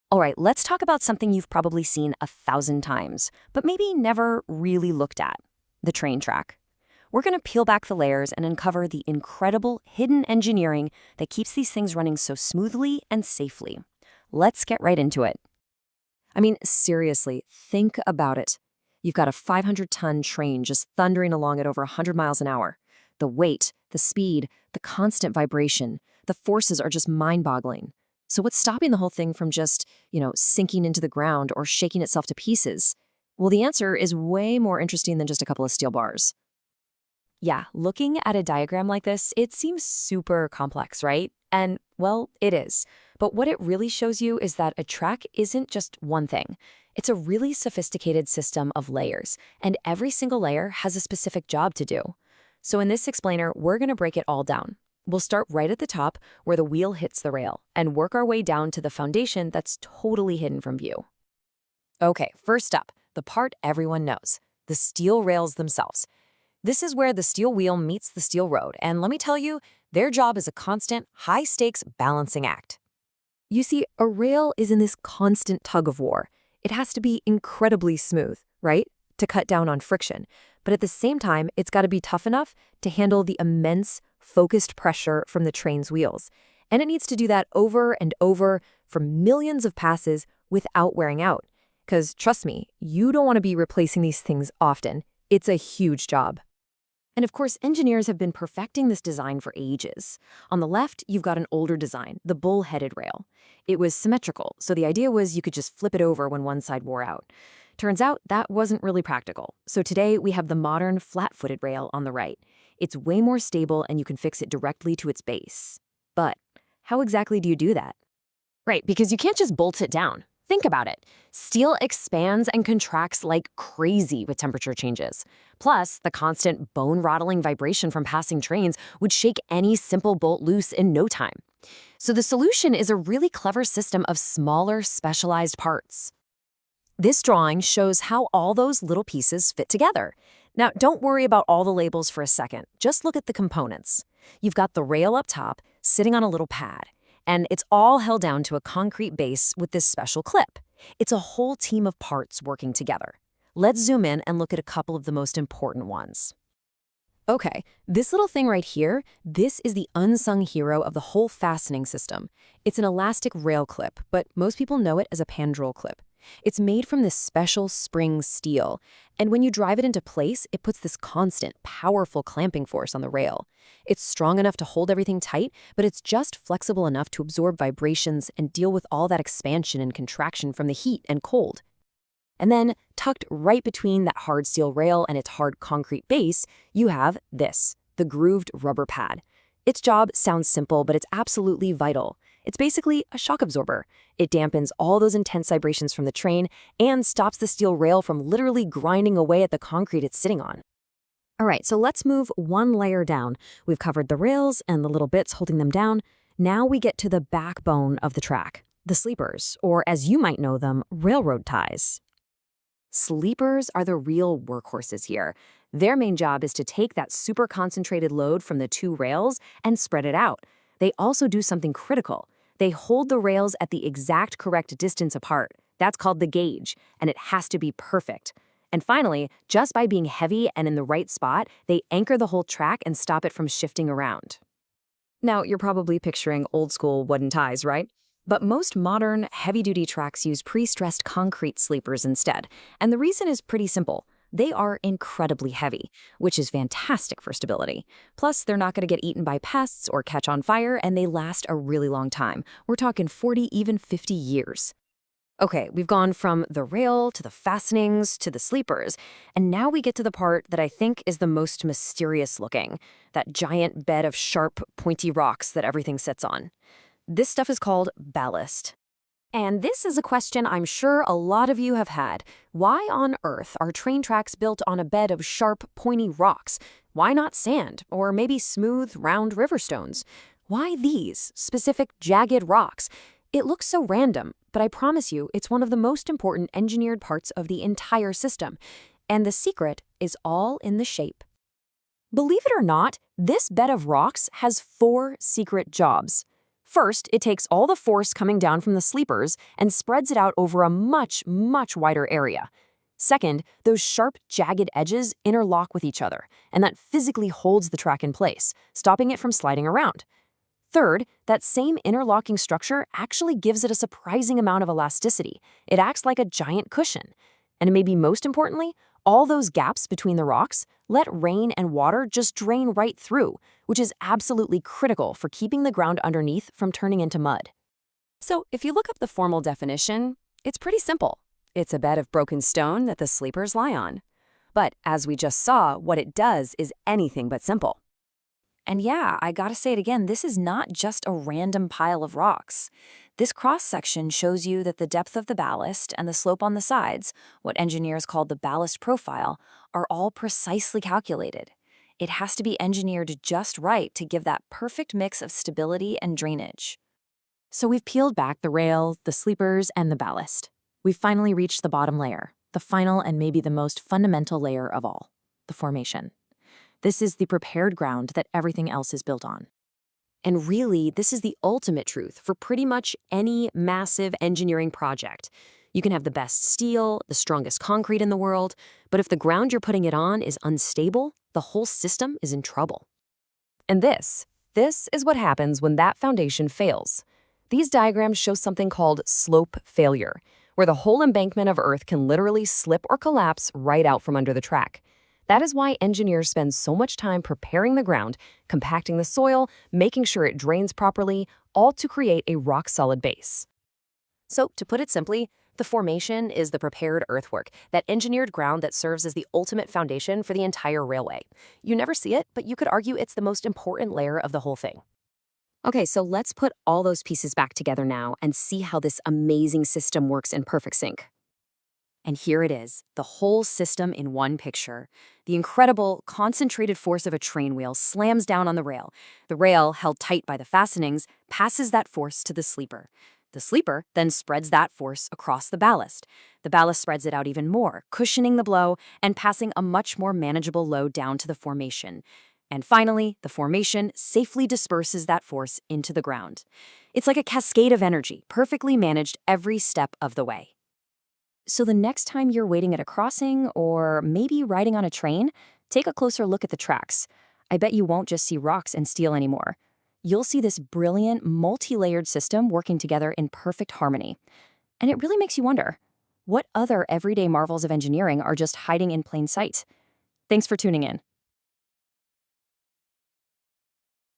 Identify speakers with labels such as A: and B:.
A: All right, let's talk about something you've probably seen 1,000 times, but maybe never really looked at: the train track. We're going to peel back the layers and uncover the incredible hidden engineering that keeps these things running so smoothly and safely. Let's get right into it. I mean, seriously, think about it. You've got a 500-ton train just thundering along at over 100 miles an hour. The weight, the speed, the constant vibration, the forces are just mind-boggling. So what's stopping the whole thing from just, sinking into the ground or shaking itself to pieces? Well, the answer is way more interesting than just a couple of steel bars. Yeah, looking at a diagram like this, it seems super complex, right? And, well, it is. But what it really shows you is that a track isn't just one thing. It's a really sophisticated system of layers, and every single layer has a specific job to do. So in this explainer, we're going to break it all down. We'll start right at the top, where the wheel hits the rail, and work our way down to the foundation that's totally hidden from view. Okay, first up, the part everyone knows: the steel rails themselves. This is where the steel wheel meets the steel road, and let me tell you, their job is a constant, high-stakes balancing act. You see, a rail is in this constant tug-of-war. It has to be incredibly smooth, right, to cut down on friction. But at the same time, it's got to be tough enough to handle the immense, focused pressure from the train's wheels. And it needs to do that over and over for millions of passes without wearing out. Because trust me, you don't want to be replacing these things often. It's a huge job. And of course, engineers have been perfecting this design for ages. On the left, you've got an older design, the bull-headed rail. It was symmetrical, so the idea was you could just flip it over when one side wore out. Turns out that wasn't really practical. So today, we have the modern flat-footed rail on the right. It's way more stable, and you can fix it directly to its base. But how exactly do you do that? Right, because you can't just bolt it down. Think about it. Steel expands and contracts like crazy with temperature changes. Plus, the constant bone-rattling vibration from passing trains would shake any simple bolt loose in no time. So the solution is a really clever system of smaller, specialized parts. This drawing shows how all those little pieces fit together. Now, don't worry about all the labels for a second. Just look at the components. You've got the rail up top, sitting on a little pad, and it's all held down to a concrete base with this special clip. It's a whole team of parts working together. Let's zoom in and look at a couple of the most important ones. Okay, this little thing right here, this is the unsung hero of the whole fastening system. It's an elastic rail clip, but most people know it as a pandrol clip. It's made from this special spring steel, and when you drive it into place, it puts this constant, powerful clamping force on the rail. It's strong enough to hold everything tight, but it's just flexible enough to absorb vibrations and deal with all that expansion and contraction from the heat and cold. And then, tucked right between that hard steel rail and its hard concrete base, you have this, the grooved rubber pad. Its job sounds simple, but it's absolutely vital. It's basically a shock absorber. It dampens all those intense vibrations from the train and stops the steel rail from literally grinding away at the concrete it's sitting on. All right, so let's move one layer down. We've covered the rails and the little bits holding them down. Now we get to the backbone of the track, the sleepers, or as you might know them, railroad ties. Sleepers are the real workhorses here. Their main job is to take that super concentrated load from the two rails and spread it out. They also do something critical. They hold the rails at the exact correct distance apart. That's called the gauge, and it has to be perfect. And finally, just by being heavy and in the right spot, they anchor the whole track and stop it from shifting around. Now, you're probably picturing old-school wooden ties, right? But most modern, heavy-duty tracks use pre-stressed concrete sleepers instead. And the reason is pretty simple. They are incredibly heavy, which is fantastic for stability. Plus, they're not going to get eaten by pests or catch on fire, and they last a really long time. We're talking 40, even 50 years. Okay, we've gone from the rail to the fastenings to the sleepers, and now we get to the part that I think is the most mysterious looking, that giant bed of sharp, pointy rocks that everything sits on. This stuff is called ballast. And this is a question I'm sure a lot of you have had. Why on earth are train tracks built on a bed of sharp, pointy rocks? Why not sand, or maybe smooth, round river stones? Why these specific jagged rocks? It looks so random, but I promise you it's one of the most important engineered parts of the entire system. And the secret is all in the shape. Believe it or not, this bed of rocks has 4 secret jobs. First, it takes all the force coming down from the sleepers and spreads it out over a much, much wider area. Second, those sharp, jagged edges interlock with each other, and that physically holds the track in place, stopping it from sliding around. Third, that same interlocking structure actually gives it a surprising amount of elasticity. It acts like a giant cushion. And maybe most importantly, all those gaps between the rocks let rain and water just drain right through, which is absolutely critical for keeping the ground underneath from turning into mud. So if you look up the formal definition, it's pretty simple. It's a bed of broken stone that the sleepers lie on. But as we just saw, what it does is anything but simple. And yeah, I gotta say it again, this is not just a random pile of rocks. This cross-section shows you that the depth of the ballast and the slope on the sides, what engineers call the ballast profile, are all precisely calculated. It has to be engineered just right to give that perfect mix of stability and drainage. So we've peeled back the rail, the sleepers, and the ballast. We've finally reached the bottom layer, the final and maybe the most fundamental layer of all, the formation. This is the prepared ground that everything else is built on. And really, this is the ultimate truth for pretty much any massive engineering project. You can have the best steel, the strongest concrete in the world, but if the ground you're putting it on is unstable, the whole system is in trouble. And this is what happens when that foundation fails. These diagrams show something called slope failure, where the whole embankment of Earth can literally slip or collapse right out from under the track. That is why engineers spend so much time preparing the ground, compacting the soil, making sure it drains properly, all to create a rock-solid base. So, to put it simply, the formation is the prepared earthwork, that engineered ground that serves as the ultimate foundation for the entire railway. You never see it, but you could argue it's the most important layer of the whole thing. Okay, so let's put all those pieces back together now and see how this amazing system works in perfect sync. And here it is, the whole system in one picture. The incredible, concentrated force of a train wheel slams down on the rail. The rail, held tight by the fastenings, passes that force to the sleeper. The sleeper then spreads that force across the ballast. The ballast spreads it out even more, cushioning the blow and passing a much more manageable load down to the formation. And finally, the formation safely disperses that force into the ground. It's like a cascade of energy, perfectly managed every step of the way. So the next time you're waiting at a crossing or maybe riding on a train, take a closer look at the tracks. I bet you won't just see rocks and steel anymore. You'll see this brilliant, multi-layered system working together in perfect harmony. And it really makes you wonder, what other everyday marvels of engineering are just hiding in plain sight? Thanks for tuning in.